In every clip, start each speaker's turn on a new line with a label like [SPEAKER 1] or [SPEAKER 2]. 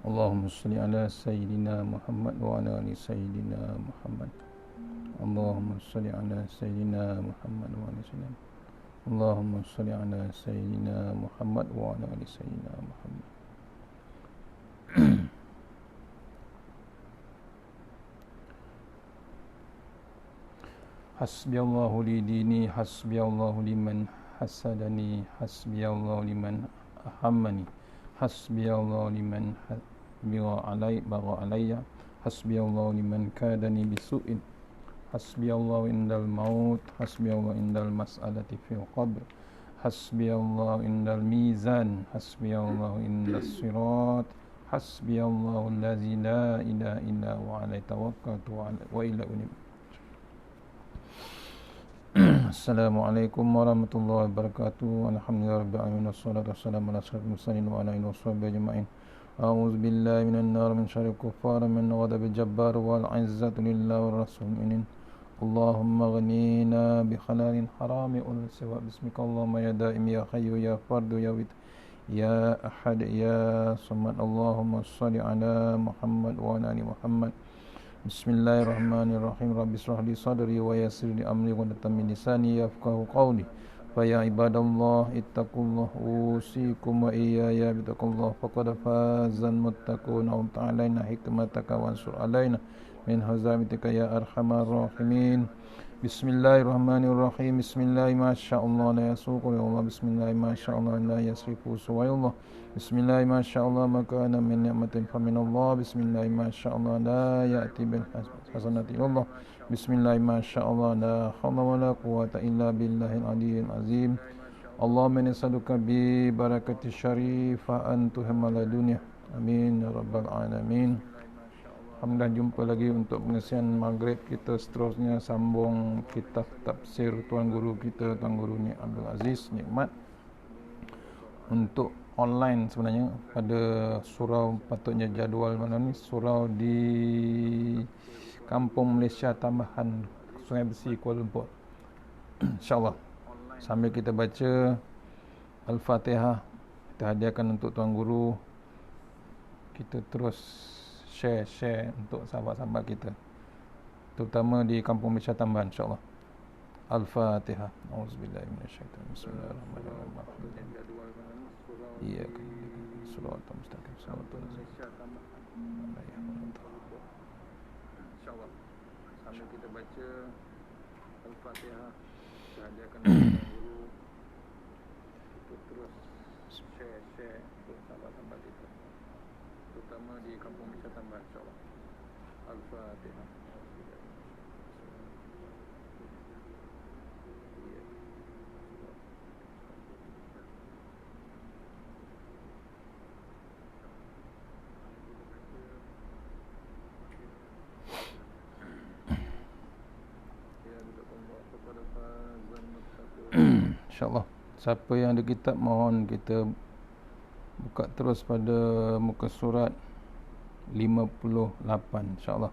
[SPEAKER 1] Allahumma salli ala Sayyidina Muhammad wa ala ali Sayyidina Muhammad. Allahumma salli ala Sayyidina Muhammad wa ala Sayyidina. Allahumma salli ala Sayyidina Muhammad wa ala ali Sayyidina Muhammad. Hasbiyallahu li dini, hasbiyallahu liman hasadani, hasbiyallahu liman ahammani, hasbiyallahu liman bagha alayya, hasbiyallahu liman kadani bisu'in, hasbiyallahu indal maut, hasbiyallahu indal mas'alati fil qabr, hasbiyallahu indal mizan, hasbiyallahu indas sirat, hasbiyallahu allazi la ilaha illa huwa alayhi tawakkaltu wa ila unib. Assalamualaikum warahmatullahi wabarakatuh. Alhamdulillahirabbil alamin wassalatu wassalamu ala asyrafil mursalin wa ala alihi washabihi ajma'in. A'udzu billahi minan nar min syarril kuffar min ghadabil jabbar wal 'izzatu lillahi war rasulin. Allahumma ghnina bi halalin harami unsi wa bismika Allahumma ya daim ya hayyu ya fardu ya wit ya ahad ya samad. Allahumma shalli ala Muhammad wa ala ali Muhammad. Bismillahirrahmanirrahim. Rabbi shrah li sadri wa yassir li amri wa tammin lisani yafqahu qawli. Fa ya ibadallah ittaqullah usikum wa iyaya bittaqullah faqad fazal muttaqun wa ta'alaina hikmataka wa ansur alaina min hazamitika ya arhamar rahimin. Bismillahirrahmanirrahim. Bismillahi masyaallah la yasuqu ya Allah. Bismillahi masyaallah la yasrifu suwayallah. Bismillahi masyaallah maka ana min ni'matin fa min Allah. Bismillahi masyaallah la ya'ti bil hasanati Allah. Bismillahi masyaallah la haula wala quwwata illa billahil aliyyil azim. Allahumma nas'aluka bi barakati syarifa an tuhmala dunya. Amin ya rabbal alamin. Alhamdulillah, jumpa lagi untuk pengisian maghrib kita. Seterusnya sambung kitab tafsir Tuan Guru kita, Tuan Guru ni Abdul Aziz Nikmat, untuk online sebenarnya. Pada surau, patutnya jadual mana ni, surau di Kampung Malaysia Tambahan, Sungai Besi, Kuala Lumpur. InsyaAllah sambil kita baca Al-Fatihah, kita hadiahkan untuk Tuan Guru. Kita terus share untuk sahabat-sahabat kita, terutama di Kampung Malaysia Tambahan, insyaAllah. Al-Fatihah. Auzubillahi minasyaitanir rajim. Bismillahirrahmanirrahim. Iya kan. Surah Al-Mustaqim. Surah Malaysia Tambahan. InsyaAllah sambil kita baca Al-Fatihah, kita hadiahkan untuk guru. Kita terus share untuk sahabat-sahabat kita, terutama di Kampung Malaysia Tambahan, insyaAllah. Al-Fatihah. InsyaAllah siapa yang ada kitab, mohon kita buka terus pada muka surat 58, insyaAllah.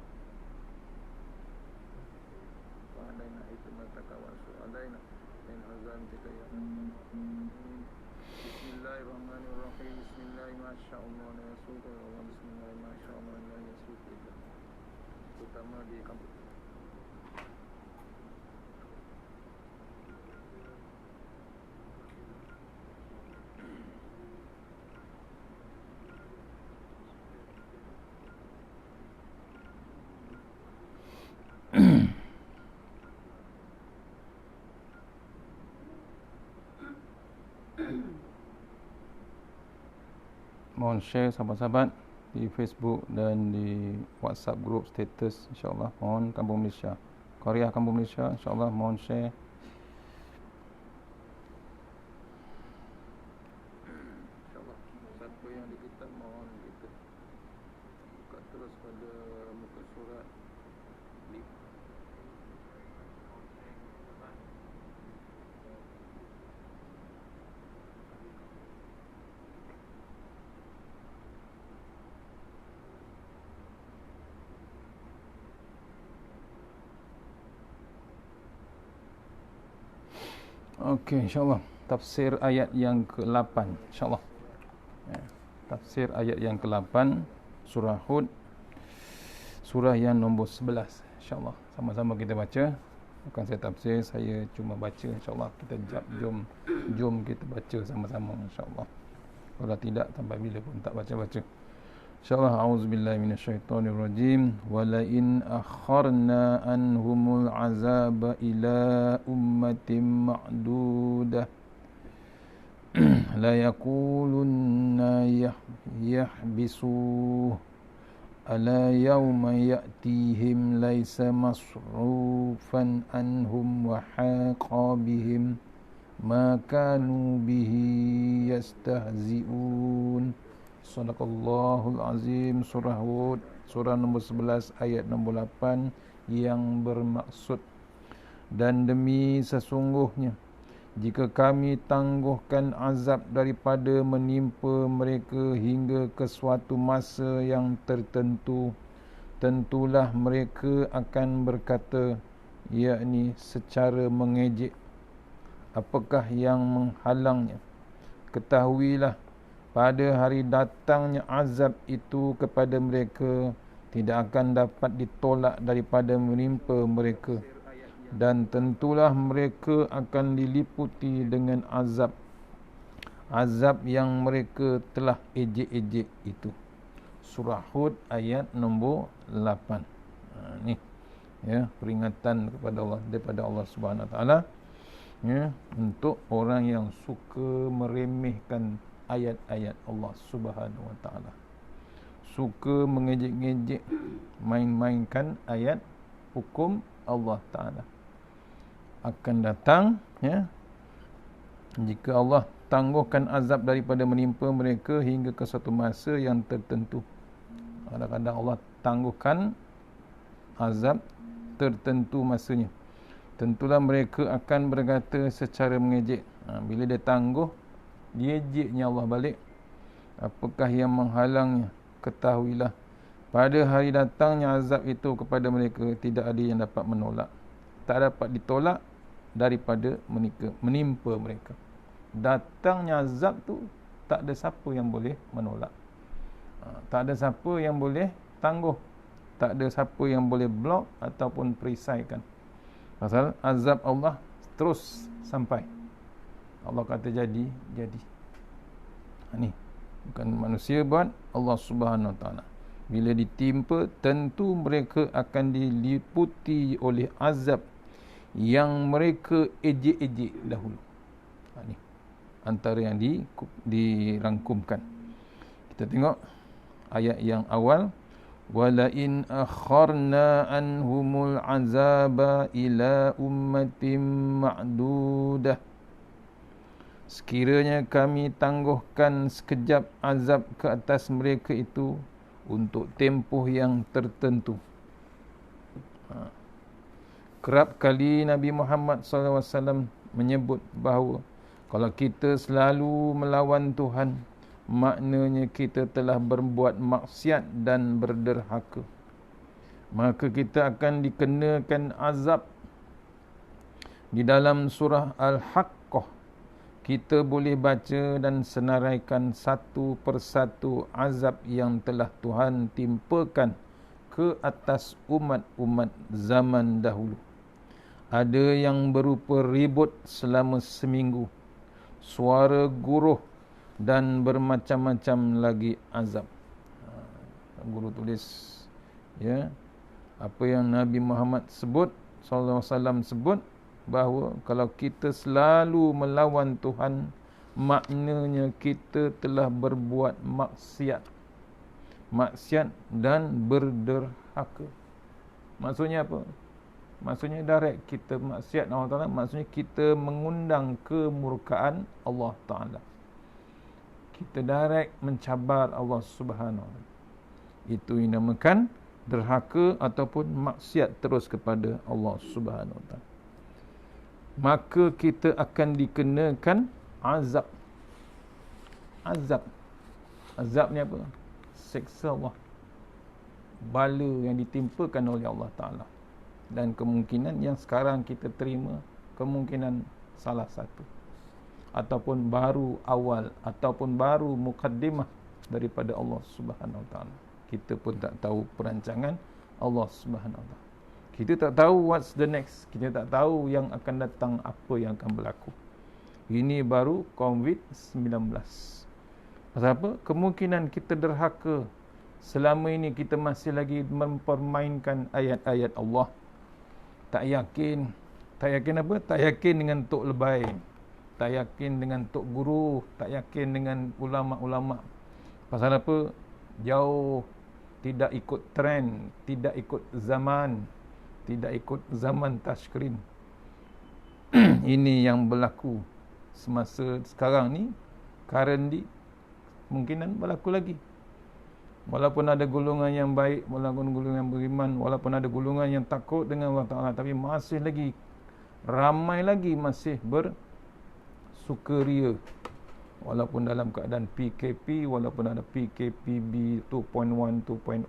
[SPEAKER 1] Mohon share sahabat-sahabat di Facebook dan di WhatsApp group status, insyaAllah. Mohon Kampung Malaysia, Korea Kampung Malaysia, insyaAllah mohon share. InsyaAllah siapa yang di kitab, mohon kita buka terus pada muka surat Okey, insyaAllah tafsir ayat yang ke-8, insyaAllah. Tafsir ayat yang ke-8 surah Hud, surah yang nombor 11. InsyaAllah sama-sama kita baca. Bukan saya tafsir, saya cuma baca. InsyaAllah kita jom kita baca sama-sama, insyaAllah. Kalau tidak, sampai bila pun tak baca-baca. InsyaAllah. A'udzubillahi minasyaitonirrajim. Walain akharna anhumul azaba ila ummatin ma'dudah la yakulunna yahbisuh ala yawma ya'tihim laysa masrufan anhum wa haqa bihim ma kanu bihi yastahzi'un. Sadaqallahul azim. Surah Hud, surah nombor 11 ayat nombor 8, yang bermaksud, dan demi sesungguhnya jika kami tangguhkan azab daripada menimpa mereka hingga ke suatu masa yang tertentu, tentulah mereka akan berkata, yakni secara mengejek, apakah yang menghalangnya? Ketahuilah, pada hari datangnya azab itu kepada mereka tidak akan dapat ditolak daripada menimpa mereka, dan tentulah mereka akan diliputi dengan azab yang mereka telah ejek-ejek itu. Surah Hud ayat nombor 8. Ni ya, peringatan kepada Allah, daripada Allah Subhanahu Wa Taala, ya, untuk orang yang suka meremehkan ayat-ayat Allah Subhanahu Wa Taala, suka mengejek-ngejek, main-mainkan ayat hukum Allah Taala. Akan datang, ya, jika Allah tangguhkan azab daripada menimpa mereka hingga ke satu masa yang tertentu. Kadang-kadang Allah tangguhkan azab tertentu masanya, tentulah mereka akan berkata secara mengejek. Bila dia tangguh, dia ejeknya Allah balik. Apakah yang menghalangnya? Ketahuilah, pada hari datangnya azab itu kepada mereka tidak ada yang dapat menolak, tak dapat ditolak daripada menimpa mereka. Datangnya azab tu tak ada siapa yang boleh menolak, tak ada siapa yang boleh tangguh, tak ada siapa yang boleh blok ataupun perisaikan. Pasal azab Allah terus sampai Allah kata jadi. Ni bukan manusia buat, Allah Subhanahu Wa Taala. Bila ditimpa, tentu mereka akan diliputi oleh azab yang mereka ejek-ejek dahulu. Ni antara yang dirangkumkan. Kita tengok ayat yang awal. Walain akharna anhumul azaba ila ummatin ma'dudah. Sekiranya kami tangguhkan sekejap azab ke atas mereka itu untuk tempoh yang tertentu. Kerap kali Nabi Muhammad SAW menyebut bahawa kalau kita selalu melawan Tuhan, maknanya kita telah berbuat maksiat dan berderhaka. Maka kita akan dikenakan azab. Di dalam surah Al-Haqqah, kita boleh baca dan senaraikan satu persatu azab yang telah Tuhan timpakan ke atas umat-umat zaman dahulu. Ada yang berupa ribut selama seminggu, suara guruh, dan bermacam-macam lagi azab. Guru tulis, ya, apa yang Nabi Muhammad sebut, sallallahu alaihi wasallam sebut, bahawa kalau kita selalu melawan Tuhan, maknanya kita telah berbuat maksiat dan berderhaka. Maksudnya apa? Maksudnya direct kita maksiat Allah Ta'ala, maksudnya kita mengundang kemurkaan Allah Ta'ala. Kita direct mencabar Allah Subhanahu Wa Ta'ala. Itu yang dinamakan derhaka ataupun maksiat terus kepada Allah Subhanahu Wa Ta'ala. Maka kita akan dikenakan azab. Azab ni apa? Seksa Allah, bala yang ditimpakan oleh Allah Ta'ala. Dan kemungkinan yang sekarang kita terima, kemungkinan salah satu, ataupun baru awal, ataupun baru mukaddimah daripada Allah Subhanahu Wa Ta'ala. kita pun tak tahu perancangan Allah Subhanahu Wa Taala. Kita tak tahu what's the next. Kita tak tahu yang akan datang, apa yang akan berlaku. Ini baru COVID-19. Pasal apa? Kemungkinan kita derhaka. Selama ini kita masih lagi mempermainkan ayat-ayat Allah. Tak yakin. Tak yakin apa? Tak yakin dengan tok lebay. Tak yakin dengan tok guru. Tak yakin dengan ulama'-ulama'. Pasal apa? Jauh. Tidak ikut trend. Tidak ikut zaman. Tidak ikut zaman touchscreen. Ini yang berlaku semasa sekarang ni. Currently kemungkinan berlaku lagi. Walaupun ada golongan yang baik, walaupun golongan yang beriman, walaupun ada golongan yang takut dengan Allah Ta'ala, tapi masih lagi ramai lagi masih bersukaria. Walaupun dalam keadaan PKP, walaupun ada PKPB 2.1, 2.0,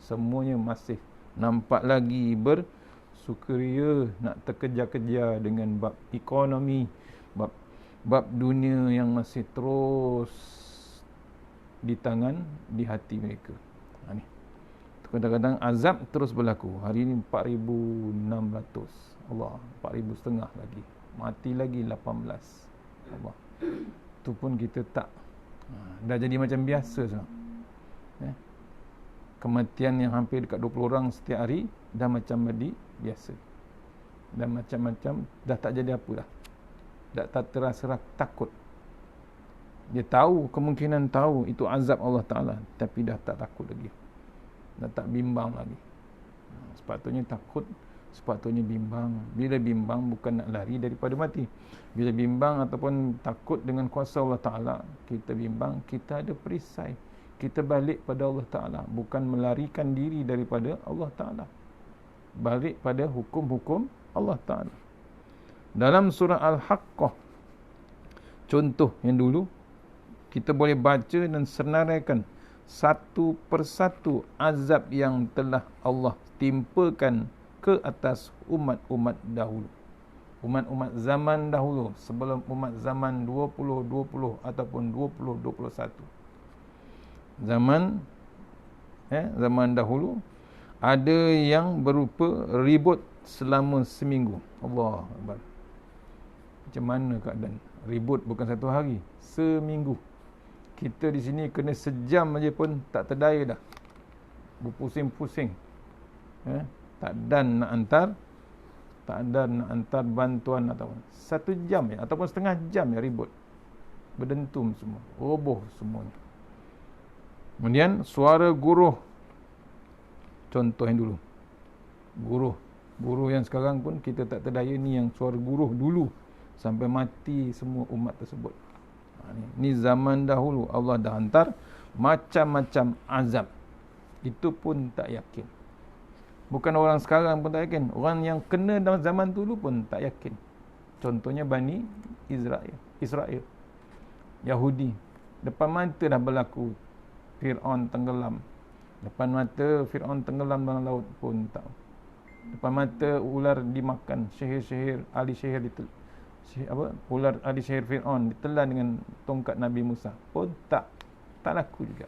[SPEAKER 1] semuanya masih nampak lagi bersukaria, nak terkejar-kejar dengan bab ekonomi, bab dunia yang masih terus di tangan, di hati mereka. Ni kadang-kadang azab terus berlaku. Hari ini 4,600. Allah, 4,500 lagi. Mati lagi 18. Allah. Itu pun kita tak, dah jadi macam biasa sekarang. Kematian yang hampir dekat 20 orang setiap hari dah macam jadi biasa. Dah macam-macam, dah tak jadi apa dah. Dah tak terasa takut. Dia tahu, kemungkinan tahu itu azab Allah Ta'ala, tapi dah tak takut lagi. Dah tak bimbang lagi. Sepatutnya takut, sepatutnya bimbang. Bila bimbang bukan nak lari daripada mati. Bila bimbang ataupun takut dengan kuasa Allah Ta'ala, kita bimbang, kita ada perisai. Kita balik pada Allah Ta'ala. Bukan melarikan diri daripada Allah Ta'ala. Balik pada hukum-hukum Allah Ta'ala. Dalam surah Al-Haqqah, contoh yang dulu, kita boleh baca dan senaraikan satu persatu azab yang telah Allah timpakan ke atas umat-umat dahulu. Umat-umat zaman dahulu, sebelum umat zaman 2020 ataupun 2021. Zaman dahulu ada yang berupa ribut selama seminggu. Allah Akbar. Macam mana keadaan? Ribut bukan satu hari, seminggu. Kita di sini kena sejam aja pun tak terdaya dah. Berpusing-pusing. Tak dan nak hantar bantuan ataupun 1 jam ya, ataupun setengah jam ya ribut. Berdentum semua, roboh semuanya. Kemudian suara guruh. Contoh yang dulu. Guruh yang sekarang pun kita tak terdaya, ni yang suara guruh dulu sampai mati semua umat tersebut. Ni zaman dahulu Allah dah hantar macam-macam azab. Itu pun tak yakin. Bukan orang sekarang pun tak yakin, orang yang kena dalam zaman dulu pun tak yakin. Contohnya Bani Israel, Yahudi. Depan mata dah berlaku Fir'aun tenggelam. Depan mata Fir'aun tenggelam dalam laut pun tak. Depan mata ular dimakan, ahli sihir ular ahli sihir Fir'aun ditelan dengan tongkat Nabi Musa pun tak laku juga.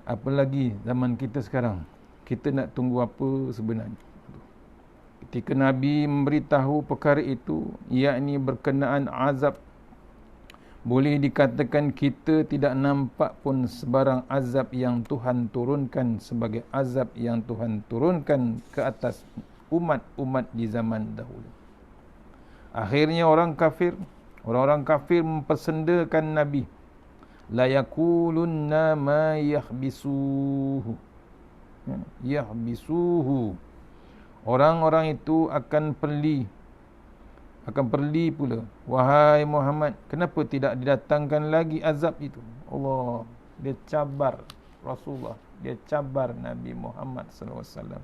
[SPEAKER 1] Apalagi zaman kita sekarang, kita nak tunggu apa sebenarnya? Ketika Nabi memberitahu perkara itu, yakni berkenaan azab, boleh dikatakan kita tidak nampak pun sebarang azab yang Tuhan turunkan sebagai azab yang Tuhan turunkan ke atas umat-umat di zaman dahulu. Akhirnya orang-orang kafir mempersendakan Nabi. La yakulunna ma yahbisuhu. Orang-orang itu akan perli pula. Wahai Muhammad, kenapa tidak didatangkan lagi azab itu? Allah, dia cabar Rasulullah, dia cabar Nabi Muhammad SAW.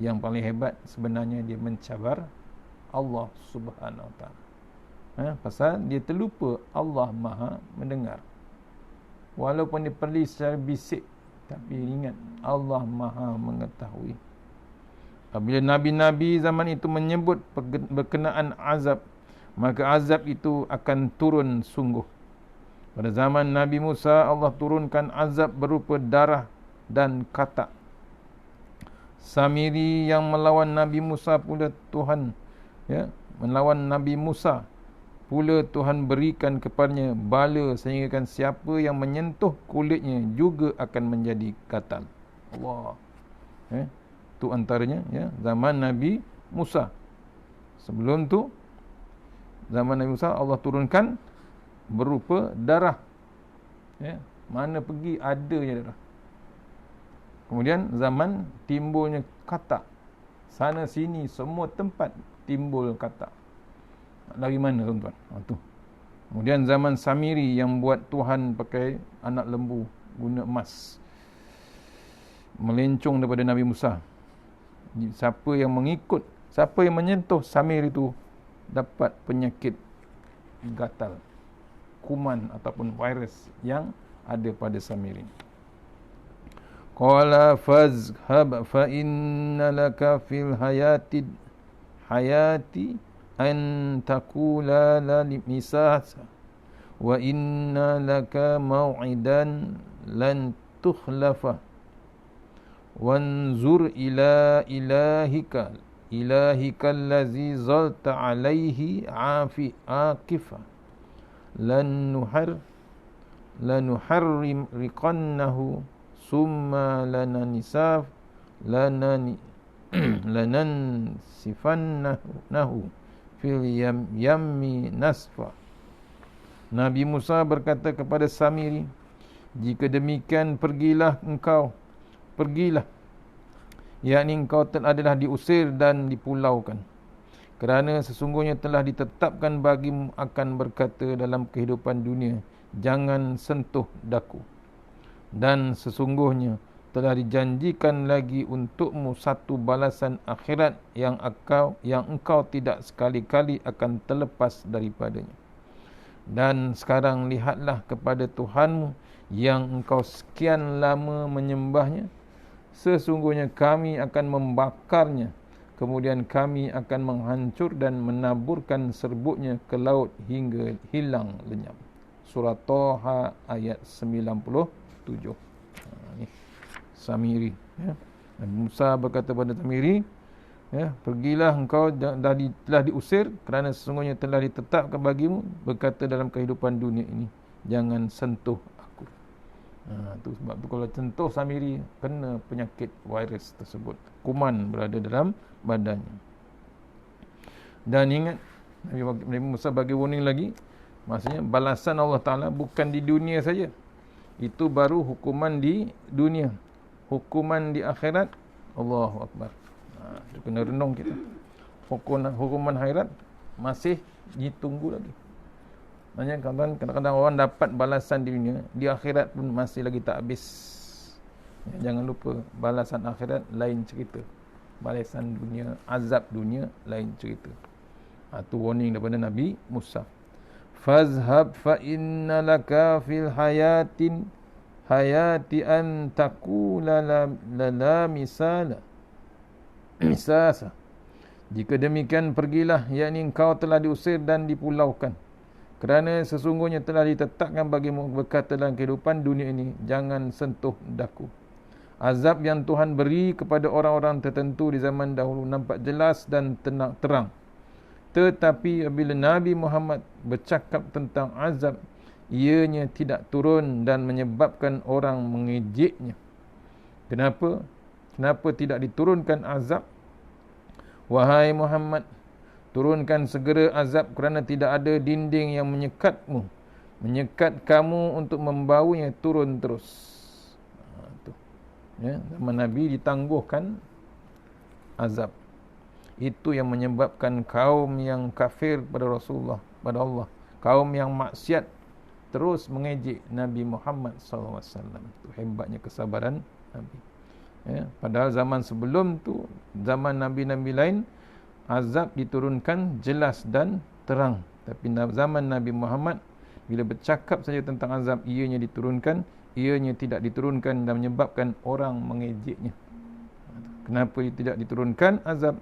[SPEAKER 1] Yang paling hebat sebenarnya dia mencabar Allah Subhanahu Wa Taala. Pasal dia terlupa Allah Maha mendengar. Walaupun dia perli secara bisik, tapi ingat Allah Maha mengetahui. Apabila Nabi-Nabi zaman itu menyebut berkenaan azab, maka azab itu akan turun sungguh. Pada zaman Nabi Musa, Allah turunkan azab berupa darah dan katak. Samiri yang melawan Nabi Musa pula Tuhan, melawan Nabi Musa pula Tuhan berikan kepadanya bala sehingga siapa yang menyentuh kulitnya juga akan menjadi katal. Allah. Itu antaranya zaman Nabi Musa. Sebelum tu zaman Nabi Musa Allah turunkan berupa darah. Mana pergi ada je darah. Kemudian zaman timbulnya katak. Sana sini semua tempat timbul katak. Dari mana tuan-tuan? Tu. Kemudian zaman Samiri yang buat Tuhan pakai anak lembu guna emas. Melencong daripada Nabi Musa. Siapa yang mengikut, siapa yang menyentuh Samiri itu dapat penyakit gatal, kuman ataupun virus yang ada pada Samiri. Qala fazhab fa inna laka fil hayati an taqula la misasa wa inna laka maw'idan lan tukhlafa wanzur ila ilahika allazi zalta alaihi aqifa lanuharrim riqannahu summa lanansifannahu fil yammi nasfa. Nabi Musa berkata kepada Samiri, jika demikian pergilah, yakni engkau adalah diusir dan dipulaukan, kerana sesungguhnya telah ditetapkan bagimu akan berkata dalam kehidupan dunia, jangan sentuh daku. Dan sesungguhnya telah dijanjikan lagi untukmu satu balasan akhirat yang engkau tidak sekali-kali akan terlepas daripadanya. Dan sekarang lihatlah kepada Tuhanmu yang engkau sekian lama menyembahnya. Sesungguhnya kami akan membakarnya, kemudian kami akan menghancur dan menaburkan serbuknya ke laut hingga hilang lenyap. Surah Taha ayat 97. Ni Samiri, Nabi Musa berkata kepada Samiri, pergilah engkau telah diusir kerana sesungguhnya telah ditetapkan bagimu berkata dalam kehidupan dunia ini, jangan sentuh aku. Tu sebab tu kalau sentuh Samiri kena penyakit virus tersebut, kuman berada dalam badannya. Dan ingat Nabi Musa bagi warning lagi, maksudnya balasan Allah Ta'ala bukan di dunia saja. Itu baru hukuman di dunia. Hukuman di akhirat, Allahu Akbar. Itu kena renung kita. Hukuman akhirat masih ditunggu lagi. Maksudnya kadang-kadang orang dapat balasan di dunia, di akhirat pun masih lagi tak habis. Jangan lupa, balasan akhirat lain cerita. Balasan dunia, azab dunia lain cerita. Itu warning daripada Nabi Musa. Fazhab fa inna laka fil hayati an taqula la misasa. Jika demikian pergilah, yakni engkau telah diusir dan dipulaukan, kerana sesungguhnya telah ditetapkan bagimu berkata dalam kehidupan dunia ini, jangan sentuh daku. Azab yang Tuhan beri kepada orang-orang tertentu di zaman dahulu nampak jelas dan terang. Tetapi apabila Nabi Muhammad bercakap tentang azab, ianya tidak turun dan menyebabkan orang mengejeknya. Kenapa? Kenapa tidak diturunkan azab? Wahai Muhammad, turunkan segera azab kerana tidak ada dinding yang menyekatmu, menyekat kamu untuk membawanya turun terus. Zaman Nabi ditangguhkan azab. Itu yang menyebabkan kaum yang kafir pada Rasulullah, pada Allah, kaum yang maksiat terus mengejek Nabi Muhammad SAW. Itu hebatnya kesabaran Nabi. Padahal zaman sebelum tu, zaman Nabi-Nabi lain, azab diturunkan jelas dan terang. Tapi zaman Nabi Muhammad, bila bercakap saja tentang azab, ianya diturunkan, ianya tidak diturunkan dan menyebabkan orang mengejeknya. Kenapa tidak diturunkan azab?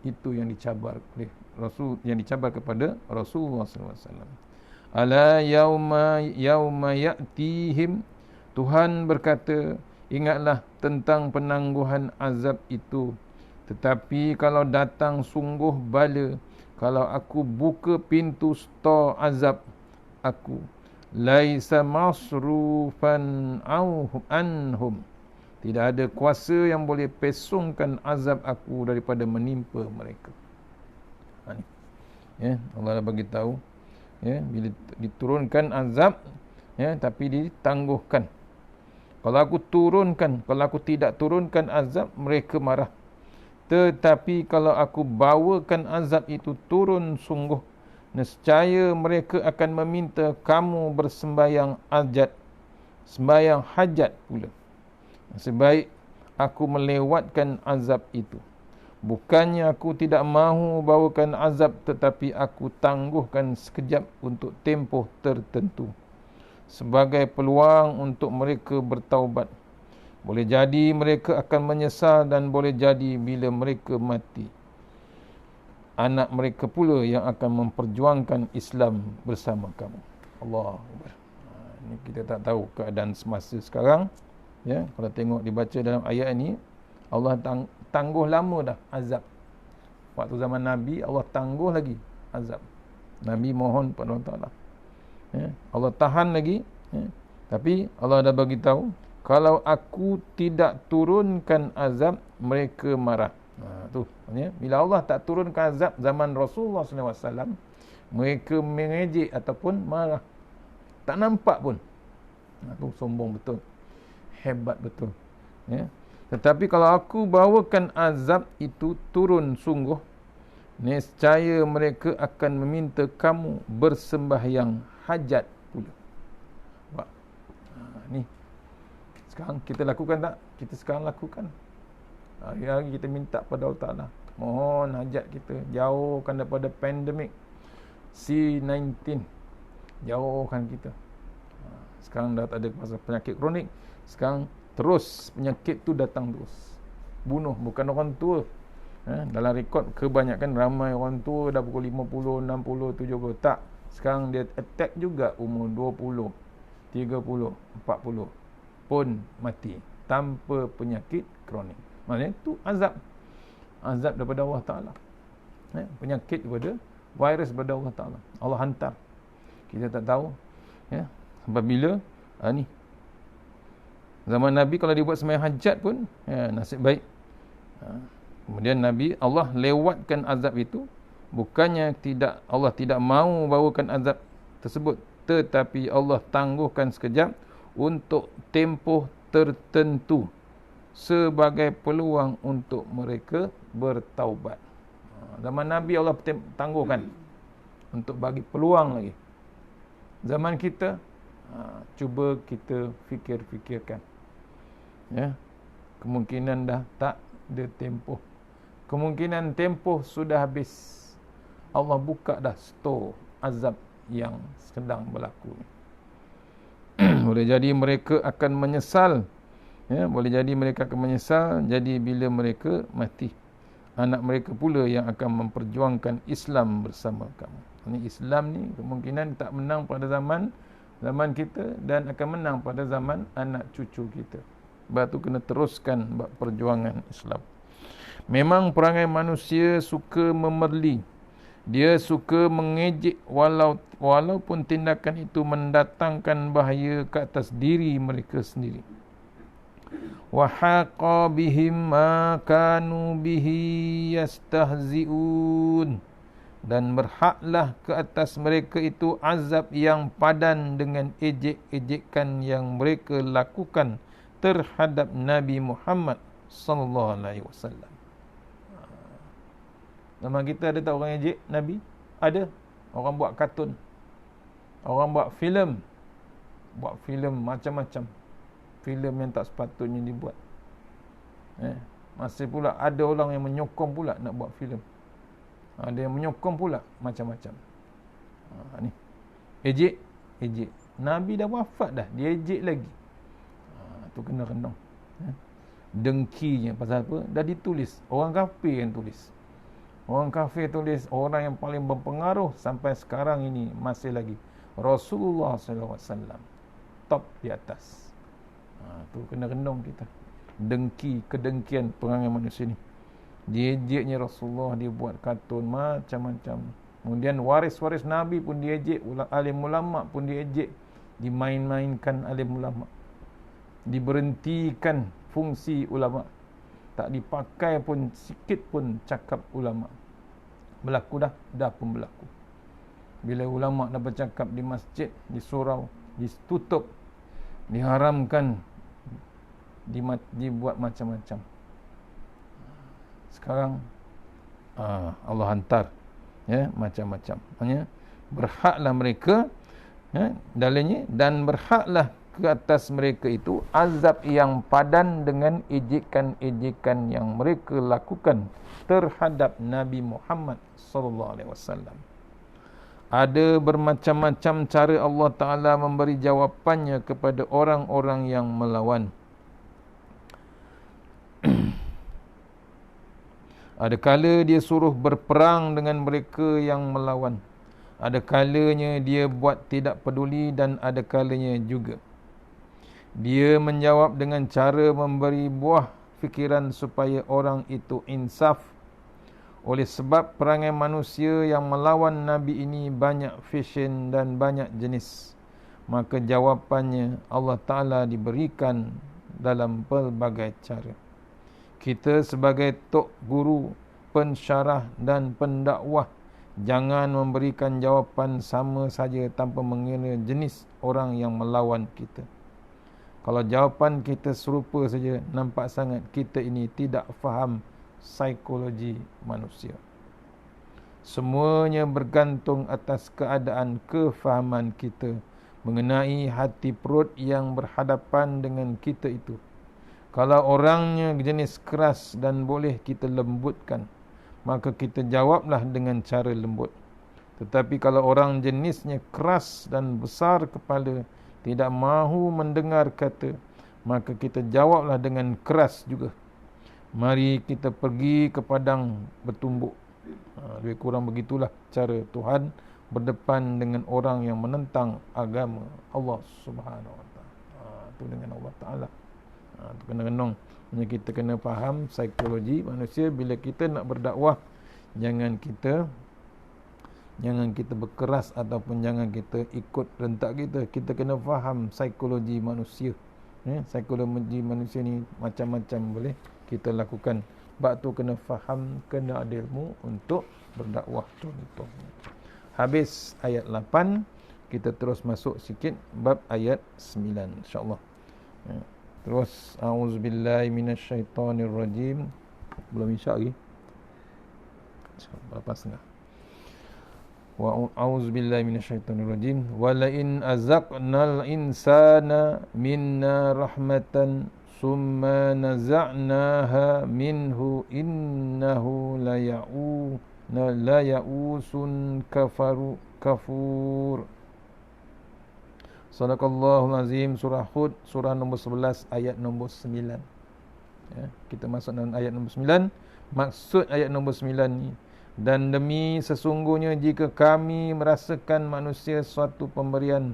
[SPEAKER 1] Itu yang dicabar oleh Rasul, yang dicabar kepada Rasulullah SAW. Ala yauma ya'tihim. Tuhan berkata, ingatlah tentang penangguhan azab itu. Tetapi kalau datang sungguh bala, kalau aku buka pintu stor azab aku, laisa masrufan anhum. Tidak ada kuasa yang boleh pesongkan azab aku daripada menimpa mereka. Ha, ni. Ya, Allah dah bagi tahu, ya, bila diturunkan azab, ya, tapi ditangguhkan. Kalau aku turunkan, kalau aku tidak turunkan azab, mereka marah. Tetapi kalau aku bawakan azab itu turun sungguh, nescaya mereka akan meminta kamu bersembayang sembayang hajat pula. Sebaik aku melewatkan azab itu. Bukannya aku tidak mahu bawakan azab, tetapi aku tangguhkan sekejap untuk tempoh tertentu, sebagai peluang untuk mereka bertaubat. Boleh jadi mereka akan menyesal, dan boleh jadi bila mereka mati, anak mereka pula yang akan memperjuangkan Islam bersama kamu. Allahu Akbar. Ini kita tak tahu keadaan semasa sekarang. Ya, kalau tengok dibaca dalam ayat ini, Allah tangguh lama dah azab. Waktu zaman Nabi, Allah tangguh lagi azab. Nabi mohon pada Allah Ta'ala. Ya, Allah tahan lagi. Ya. Tapi Allah dah bagi tahu, kalau aku tidak turunkan azab, mereka marah. Tu, ya. Bila Allah tak turunkan azab zaman Rasulullah SAW, mereka mengejek ataupun marah. Tak nampak pun. Tu sombong betul. Hebat betul. Ya. Tetapi kalau aku bawakan azab itu turun sungguh, nescaya mereka akan meminta kamu bersembahyang hajat pula. Ni sekarang kita lakukan tak? Kita sekarang lakukan. Hari-hari kita minta pada Allah Ta'ala, mohon hajat kita, jauhkan daripada pandemik C-19, jauhkan kita. Sekarang dah tak ada pasal penyakit kronik. Sekarang terus penyakit tu datang terus, bunuh bukan orang tua. Dalam rekod kebanyakan ramai orang tua dah pukul 50, 60, 70. Tak, sekarang dia attack juga umur 20, 30, 40 pun mati tanpa penyakit kronik. Maksudnya tu azab daripada Allah Ta'ala. Penyakit daripada virus daripada Allah Ta'ala, Allah hantar. Kita tak tahu, ya, apabila ni zaman Nabi kalau dia buat sembahyang hajat pun, ya, nasib baik. Kemudian Nabi, Allah lewatkan azab itu. Bukannya Allah tidak mahu bawakan azab tersebut, tetapi Allah tangguhkan sekejap untuk tempoh tertentu, sebagai peluang untuk mereka bertaubat. Zaman Nabi Allah tangguhkan untuk bagi peluang lagi. Zaman kita, cuba kita fikirkan. Ya, kemungkinan dah tak ada tempoh. Kemungkinan tempoh sudah habis. Allah buka dah stor azab yang sedang berlaku. Boleh jadi mereka akan menyesal. Ya, boleh jadi mereka akan menyesal. Jadi bila mereka mati, anak mereka pula yang akan memperjuangkan Islam bersama kamu. Ini Islam ni kemungkinan tak menang pada zaman kita, dan akan menang pada zaman anak cucu kita. Sebab tu kena teruskan perjuangan Islam. Memang perangai manusia suka memerli. Dia suka mengejek walaupun tindakan itu mendatangkan bahaya ke atas diri mereka sendiri. Wa haqa bihim ma kanu bihi yastahzi'un. Dan berhaklah ke atas mereka itu azab yang padan dengan ejek-ejekan yang mereka lakukan terhadap Nabi Muhammad sallallahu alaihi wasallam. Zaman kita ada tak orang ejek Nabi? Ada. Orang buat kartun, orang buat filem macam-macam, filem yang tak sepatutnya dibuat. Masih pula ada orang yang menyokong pula nak buat filem. Ada yang menyokong pula macam-macam. Ni ejek. Nabi dah wafat dah, dia ejek lagi. Tu kena renung. Dengkinya pasal apa? Dah ditulis. Orang kafir yang tulis. Orang kafir tulis, orang yang paling berpengaruh sampai sekarang ini masih lagi. Rasulullah sallallahu alaihi wasallam top di atas. Tu kena renung kita. Dengki, kedengkian perangai manusia ni. Diejeknya Rasulullah, dia buat kartun macam-macam. Kemudian waris-waris Nabi pun diejek, alim ulama pun diejek, dimain-mainkan alim ulama. Diberhentikan fungsi ulama. Tak dipakai pun sikit pun cakap ulama. Berlaku dah pun berlaku. Bila ulama dah bercakap di masjid, di surau, ditutup, diharamkan, dibuat macam-macam. Sekarang Allah hantar macam-macam. Maknanya berhaklah mereka dalilnya, dan berhaklah ke atas mereka itu azab yang padan dengan ejekan-ejekan yang mereka lakukan terhadap Nabi Muhammad sallallahu alaihi wasallam. Ada bermacam-macam cara Allah Ta'ala memberi jawapannya kepada orang-orang yang melawan. Ada kala dia suruh berperang dengan mereka yang melawan. Ada kalanya dia buat tidak peduli, dan ada kalanya juga dia menjawab dengan cara memberi buah fikiran supaya orang itu insaf. Oleh sebab perangai manusia yang melawan Nabi ini banyak fashion dan banyak jenis, maka jawapannya Allah Ta'ala diberikan dalam pelbagai cara. Kita sebagai tok guru, pensyarah dan pendakwah, jangan memberikan jawapan sama saja tanpa mengira jenis orang yang melawan kita. Kalau jawapan kita serupa saja, nampak sangat kita ini tidak faham psikologi manusia. Semuanya bergantung atas keadaan kefahaman kita mengenai hati perut yang berhadapan dengan kita itu. Kalau orangnya jenis keras dan boleh kita lembutkan, maka kita jawablah dengan cara lembut. Tetapi kalau orang jenisnya keras dan besar kepala, tidak mahu mendengar kata, maka kita jawablah dengan keras juga. Mari kita pergi ke padang bertumbuk. Lebih kurang begitulah cara Tuhan berdepan dengan orang yang menentang agama Allah Subhanahu Wa Taala. Itu dengan Allah Taala. Itu kena renung. Kita kena faham psikologi manusia. Bila kita nak berdakwah, jangan kita berkeras ataupun jangan kita ikut rentak kita. Kita kena faham psikologi manusia. Psikologi manusia ni macam-macam boleh kita lakukan. Sebab tu kena faham, kena ada ilmu untuk berdakwah. Contohnya habis ayat 8, kita terus masuk sikit bab ayat 9 insya-Allah. Terus auzubillahi minasyaitonirrajim. Belum insya lagi. Berapa setengah? Wa auzubillahi minasyaitonirrajim. Wa la in azaqnal insana minna rahmatan summa naza'naha minhu innahu la ya'usun kafur. Sadaqallahul azim. Surah Hud, surah nombor 11 ayat nombor 9. Kita masuk dalam ayat nombor 9. Maksud ayat nombor 9 ni, dan demi sesungguhnya jika kami merasakan manusia suatu pemberian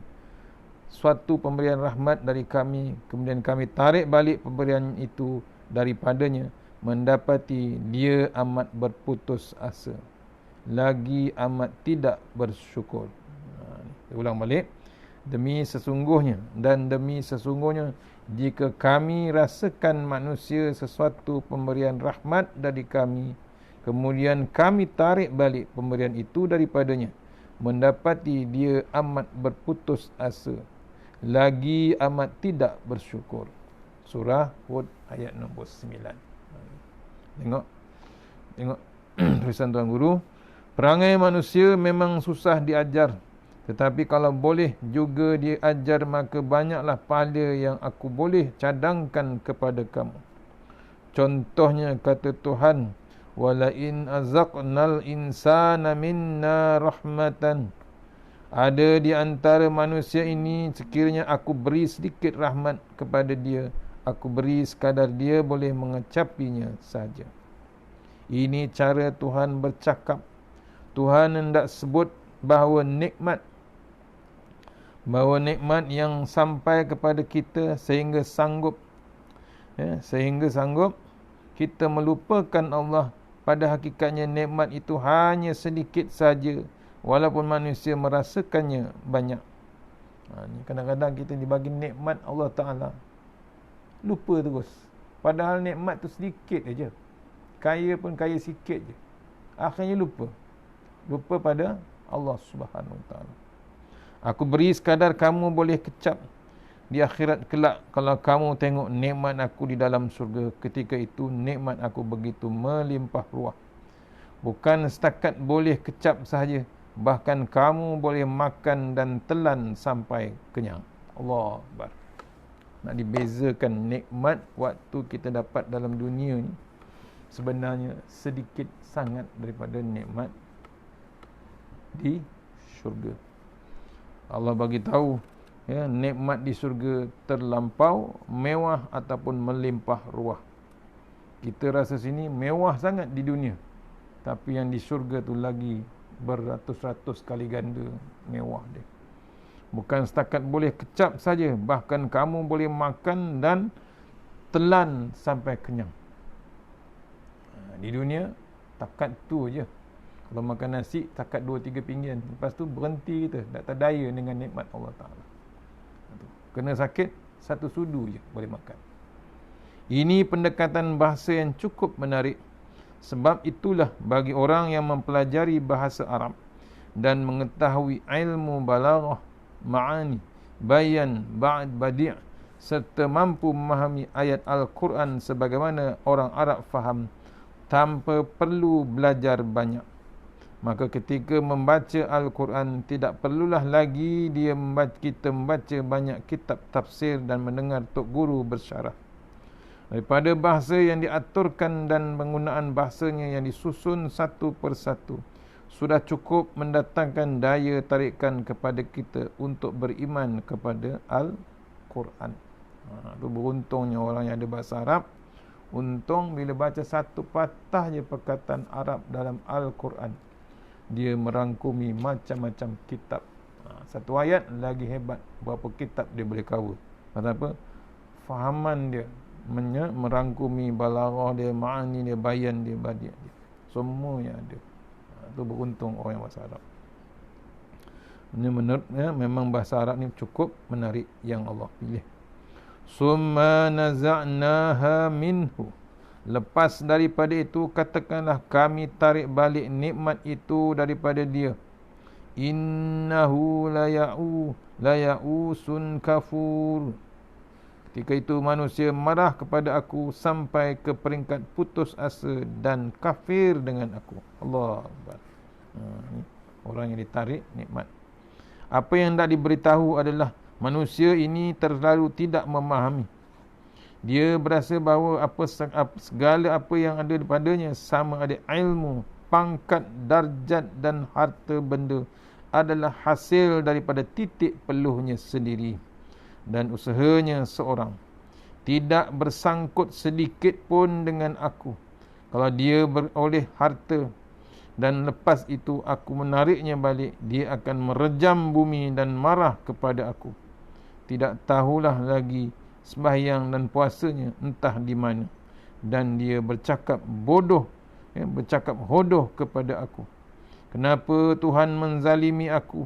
[SPEAKER 1] rahmat dari kami, kemudian kami tarik balik pemberian itu daripadanya, mendapati dia amat berputus asa, lagi amat tidak bersyukur. Ulang balik. Demi sesungguhnya, dan demi sesungguhnya jika kami rasakan manusia sesuatu pemberian rahmat dari kami, kemudian kami tarik balik pemberian itu daripadanya, mendapati dia amat berputus asa, lagi amat tidak bersyukur. Surah Hud ayat nombor 9. Tengok tulisan Tuan Guru. Perangai manusia memang susah diajar, tetapi kalau boleh juga diajar, maka banyaklah pahala yang aku boleh cadangkan kepada kamu. Contohnya kata Tuhan, wala in azaqnal insana minna rahmatan. Ada di antara manusia ini sekiranya aku beri sedikit rahmat kepada dia, aku beri sekadar dia boleh mengecapinya saja. Ini cara Tuhan bercakap. Tuhan hendak sebut bahawa nikmat bahawa nikmat yang sampai kepada kita sehingga sanggup kita melupakan Allah. Pada hakikatnya nikmat itu hanya sedikit saja, walaupun manusia merasakannya banyak. Kadang-kadang kita dibagi nikmat Allah Ta'ala, lupa terus. Padahal nikmat tu sedikit aja. Kaya pun kaya sikit je. Akhirnya lupa pada Allah Subhanahu Wa Ta'ala. Aku beri sekadar kamu boleh kecap di akhirat kelak kalau kamu tengok nikmat aku di dalam surga. Ketika itu nikmat aku begitu melimpah ruah. Bukan setakat boleh kecap sahaja, bahkan kamu boleh makan dan telan sampai kenyang. Allah Akbar. Nak dibezakan nikmat waktu kita dapat dalam dunia ni sebenarnya sedikit sangat daripada nikmat di syurga. Allah bagi tahu nikmat di syurga terlampau mewah ataupun melimpah ruah. Kita rasa sini mewah sangat di dunia, tapi yang di syurga tu lagi beratus-ratus kali ganda mewah dia. Bukan setakat boleh kecap saja, bahkan kamu boleh makan dan telan sampai kenyang. Di dunia takat tu je. Kalau makan nasi takat 2-3 pinggan, lepas tu berhenti kita, tak terdaya dengan nikmat Allah Ta'ala. Kena sakit, satu sudu je boleh makan. Ini pendekatan bahasa yang cukup menarik. Sebab itulah bagi orang yang mempelajari bahasa Arab dan mengetahui ilmu balaghah, ma'ani, bayan, badi' serta mampu memahami ayat Al-Quran sebagaimana orang Arab faham tanpa perlu belajar banyak, maka ketika membaca Al-Quran tidak perlulah lagi kita membaca banyak kitab tafsir dan mendengar tok guru bersyarah. Daripada bahasa yang diaturkan dan penggunaan bahasanya yang disusun satu persatu sudah cukup mendatangkan daya tarikan kepada kita untuk beriman kepada Al-Quran. Itu beruntungnya orang yang ada bahasa Arab. Untung bila baca satu patah je perkataan Arab dalam Al-Quran, dia merangkumi macam-macam kitab. Satu ayat lagi hebat, berapa kitab dia boleh cover. Kenapa? Fahaman dia merangkumi balaghah dia, ma'ani dia, bayan dia, badi' dia, semuanya ada. Itu beruntung orang yang bahasa Arab. Ini menurutnya memang bahasa Arab ni cukup menarik yang Allah pilih. Summa naza'naha minhu. Lepas daripada itu katakanlah kami tarik balik nikmat itu daripada dia. Innahu laya'usun kafur. Ketika itu manusia marah kepada aku sampai ke peringkat putus asa dan kafir dengan aku. Allah Akbar. Orang yang ditarik nikmat. Apa yang tak diberitahu adalah manusia ini terlalu tidak memahami. Dia berasa bahawa segala apa yang ada padanya, sama ada ilmu, pangkat, darjat dan harta benda, adalah hasil daripada titik peluhnya sendiri dan usahanya seorang. Tidak bersangkut sedikit pun dengan aku. Kalau dia beroleh harta dan lepas itu aku menariknya balik, dia akan merejam bumi dan marah kepada aku. Tidak tahulah lagi sembahyang dan puasanya entah di mana, dan dia bercakap hodoh kepada aku. Kenapa Tuhan menzalimi aku?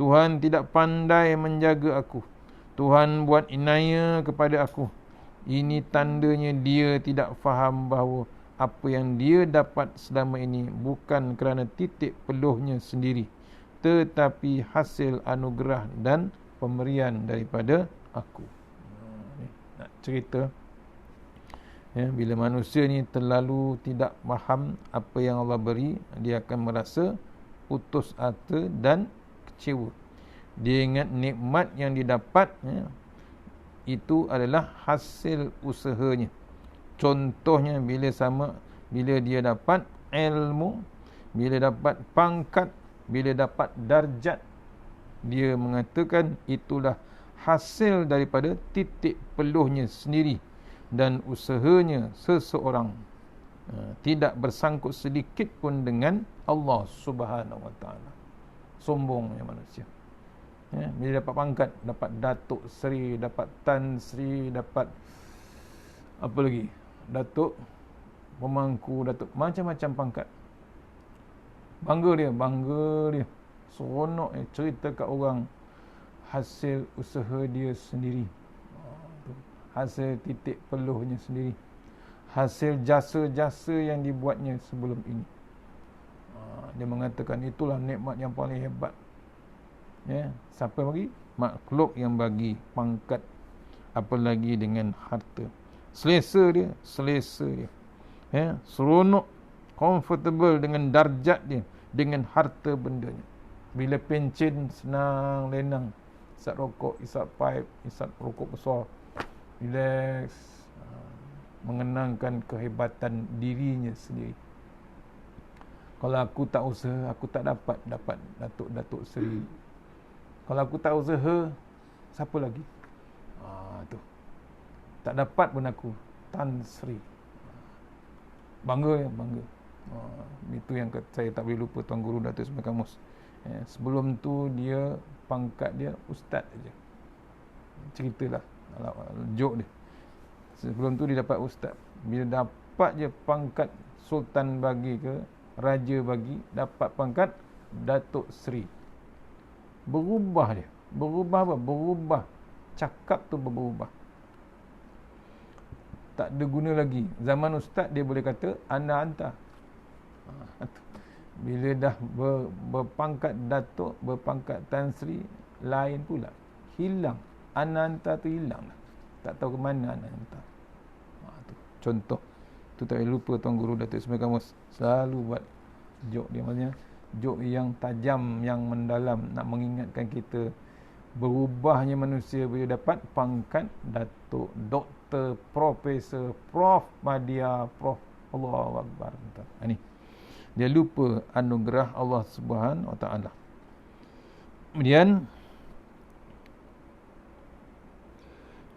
[SPEAKER 1] Tuhan tidak pandai menjaga aku. Tuhan buat inaya kepada aku. Ini tandanya dia tidak faham bahawa apa yang dia dapat selama ini bukan kerana titik peluhnya sendiri, tetapi hasil anugerah dan pemberian daripada aku. Nak cerita bila manusia ni terlalu tidak faham apa yang Allah beri, dia akan merasa putus asa dan kecewa. Dia ingat nikmat yang didapat itu adalah hasil usahanya. Contohnya bila dia dapat ilmu, bila dapat pangkat, bila dapat darjat, dia mengatakan itulah hasil daripada titik peluhnya sendiri dan usahanya seseorang. Tidak bersangkut sedikit pun dengan Allah Subhanahu Wa Taala. Sombongnya manusia. Ya, bila dapat pangkat, dapat Datuk Seri, dapat Tan Sri, dapat apa lagi? Datuk Pemangku, Datuk, macam-macam pangkat. Bangga dia. Seronok dia cerita kat orang hasil usaha dia sendiri. Hasil titik peluhnya sendiri. Hasil jasa-jasa yang dibuatnya sebelum ini. Dia mengatakan itulah nikmat yang paling hebat. Ya, siapa bagi? Makhluk yang bagi pangkat, apalagi dengan harta. Selesa dia. Ya, seronok, comfortable dengan darjat dia, dengan harta bendanya. Bila pencen senang lenang, isap rokok, isap pipe, isap rokok besar, relax, mengenangkan kehebatan dirinya sendiri. Kalau aku tak usaha, aku tak dapat Datuk Seri. Kalau aku tak usaha, siapa lagi? Tu. Tak dapat pun aku Tan Sri. Bangga. Itu yang saya tak boleh lupa Tuan Guru Datuk Ismail Kamus. Sebelum tu dia pangkat dia ustaz aja. Ceritalah joke dia. Sebelum tu dia dapat ustaz. Bila dapat je pangkat sultan bagi ke raja bagi, dapat pangkat Datuk Seri. Berubah dia. Berubah apa? Berubah. Cakap tu berubah. Tak ada guna lagi. Zaman ustaz dia boleh kata ana anta. Bila dah berpangkat Datuk, berpangkat Tan Sri, lain pula. Hilang. Ana anta tu hilang dah. Tak tahu ke mana ana anta. Contoh. Tu tak boleh lupa Tuan Guru Datuk Ismail Kamus selalu buat joke dia, maksudnya joke yang tajam, yang mendalam, nak mengingatkan kita berubahnya manusia bila dapat pangkat Datuk, Doktor, Profesor, Prof, Madya, Prof. Allahu Akbar. Ini dia lupa anugerah Allah Subhanahu Wa Taala. Kemudian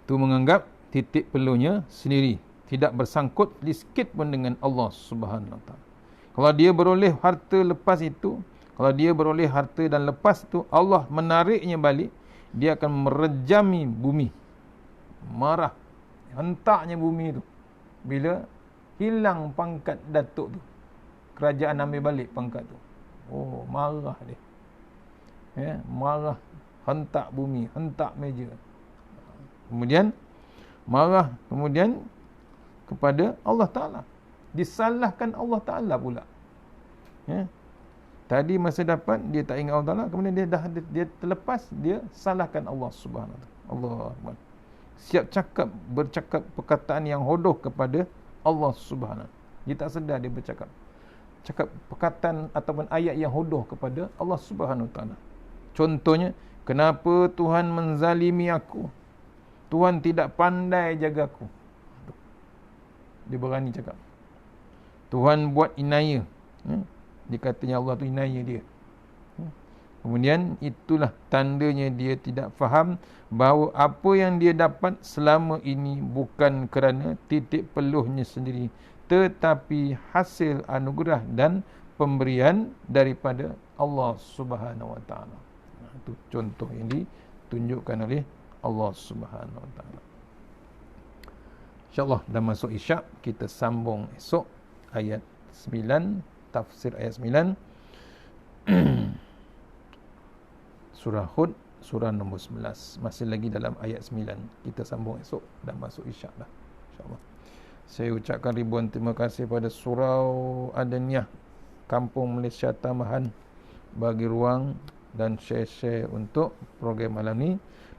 [SPEAKER 1] tu menganggap titik peluhnya sendiri, tidak bersangkut sedikit pun dengan Allah Subhanahu Wa Taala. Kalau dia beroleh harta lepas itu, kalau dia beroleh harta dan lepas itu Allah menariknya balik, dia akan merejami bumi. Marah, hentaknya bumi itu. Bila hilang pangkat Datuk tu, kerajaan ambil balik pangkat tu. Oh, marah dia. Ya, marah, hentak bumi, hentak meja. Kemudian marah kepada Allah Ta'ala. Disalahkan Allah Ta'ala pula. Ya. Tadi masa dapat dia tak ingat Allah Ta'ala, kemudian dia terlepas, dia salahkan Allah Subhanahu Wa Ta'ala. Allah siap bercakap perkataan yang hodoh kepada Allah Subhanahu. Dia tak sedar dia cakap perkataan ataupun ayat yang hodoh kepada Allah Subhanahu Wa Ta'ala. Contohnya, kenapa Tuhan menzalimi aku? Tuhan tidak pandai jaga aku. Dia berani cakap. Tuhan buat inaya. Dia katanya Allah tu inaya dia. Kemudian itulah tandanya dia tidak faham bahawa apa yang dia dapat selama ini bukan kerana titik peluhnya sendiri, tetapi hasil anugerah dan pemberian daripada Allah Subhanahu Wa Taala. Itu contoh yang ditunjukkan oleh Allah Subhanahu Wa Taala. InsyaAllah dah masuk Isyak, kita sambung esok ayat 9, tafsir ayat 9 surah Hud, surah nombor 11. Masih lagi dalam ayat 9. Kita sambung esok, dah masuk Isyak dah, InsyaAllah. Saya ucapkan ribuan terima kasih pada Surau Adaniyah Kampung Malaysia Tambahan bagi ruang dan share-share untuk program malam ni.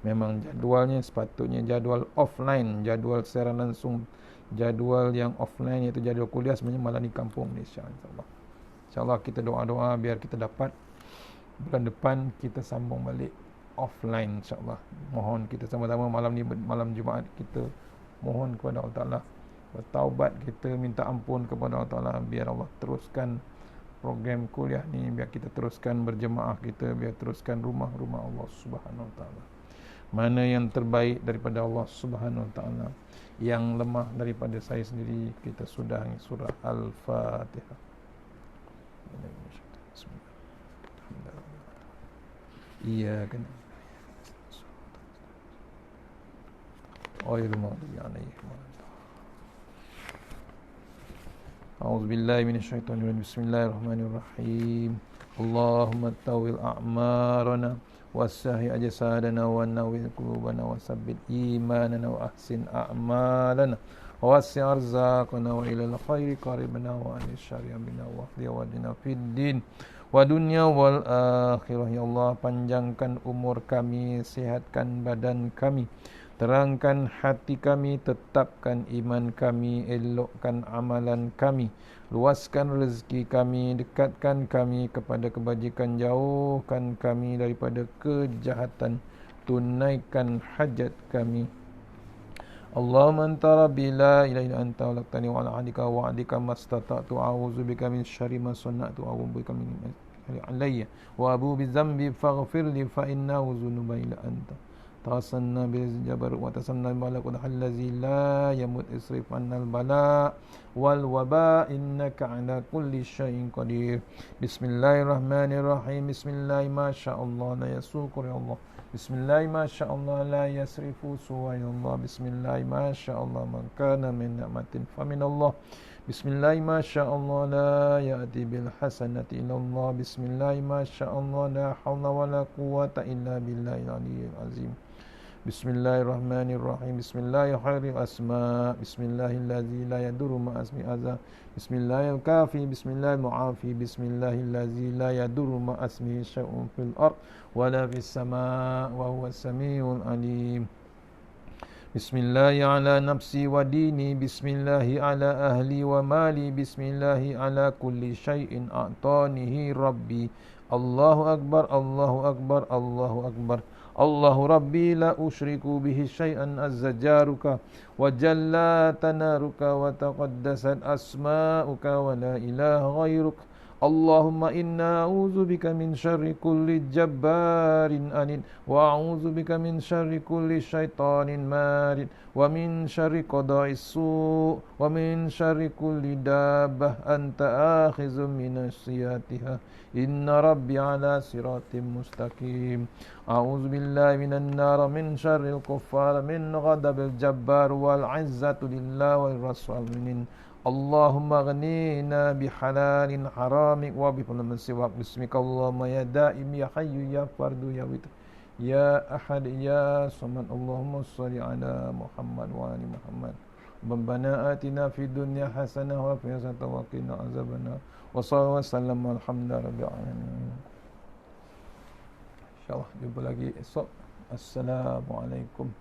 [SPEAKER 1] Memang jadualnya sepatutnya jadual offline, jadual secara langsung, jadual yang offline iaitu jadual kuliah sebenarnya malam ni Kampung Malaysia, insyaAllah. InsyaAllah kita doa-doa biar kita dapat bulan depan kita sambung balik offline, insyaAllah. Mohon kita sama-sama malam ni, malam Jumaat, kita mohon kepada Allah Ta'ala, bertaubat, kita minta ampun kepada Allah Ta'ala, biar Allah teruskan program kuliah ni, biar kita teruskan berjemaah kita, biar teruskan rumah-rumah Allah Subhanahu Wa Ta'ala. Mana yang terbaik daripada Allah Subhanahu Wa Ta'ala, yang lemah daripada saya sendiri, kita sudahi surah Al-Fatihah. Iya kan. ghairil maghdubi 'alaihim waladdallin. A'udzu billahi minasyaitonir rajim. Bismillahirrahmanirrahim. Allahumma tawil a'marana wasahi ajsadana wa nawwir qulubana wasabbit imanana wa ahsin a'malana wa wasi' arzaqana wa ilal khairi qaribna wa anil syarri bina wa hdina fid din wa dunya wal akhirah. Ya Allah, panjangkan umur kami, sihatkan badan kami, terangkan hati kami, tetapkan iman kami, elokkan amalan kami, luaskan rezeki kami, dekatkan kami kepada kebajikan, jauhkan kami daripada kejahatan, tunaikan hajat kami. Allahumma anta rabbi la ilaha illa anta khalaqtani wa ala ahdika wa wa'dika mastata'tu a'udzu bika min syarri ma sana'tu wa a'udzu bika min alayya wa abu bi dzambi faghfir li fa innahu dzunuba illa anta tasanna bil jabar wa tasanna malakul allazi la yamut isrif annal bala wal waba innaka ala kulli syai'in qadir. Bismillahirrahmanirrahim. Bismillah ma sya'allah la yasuqu ya Allah. Bismillah ma sya'allah la yasrifu suwa ya Allah. Bismillah ma sya'allah man kana min ni'matin fa min Allah. Bismillah ma sya'allah la ya'ti bil hasanati illa Allah. Bismillah ma sya'allah la hawla wa la quwwata illa billahil aliyyil azim. Bismillahirrahmanirrahim. Bismillahirrahmanirrahim. Asma. Bismillahilladzi la yadurru ma asmi azza. Bismillahil kafi. Bismillahil mu'afi. Bismillahilladzi la yadurru ma asmi syai'un fil ard wala fis sama' wa huwas samiul alim. Bismillahi ala nafsi wa dini. Bismillahi ala ahli wa mali. Bismillahi ala kulli syai'in a'tanihi rabbi. Allahu akbar, Allahu akbar, Allahu akbar. Allahu rabbi la usyriku bihi syai'an azza jaruka wa jalla tanaruka wa taqaddasat asma'uka wa la ilaha ghairuka. Allahumma inna a'udzu bika min syarri kulli jabbarin anid wa a'udzu bika min syarri kulli syaitanin marid wa min syarri qada'is su wa min syarri kulli dabbah anta akhizum minasiyatiha inna rabbi ala siratim mustaqim. A'udzu billahi minan nar min syarril kuffar min ghadabil jabbar wal 'izzatu lillahi wal rasulin. Allahumma ghnina bihalalin haramik wa bifadlin siwak. Bismika Allahumma ya daim ya hayyu ya fardu ya witr ya ahad ya samad. Allahumma shalli ala Muhammad wa ali Muhammad. Rabbana atina fid dunya hasanah wa fil akhirati wa qina azabannar. Wa sallallahu wasallam alhamdulillahi rabbil alamin. Insyaallah jumpa lagi esok. Assalamualaikum.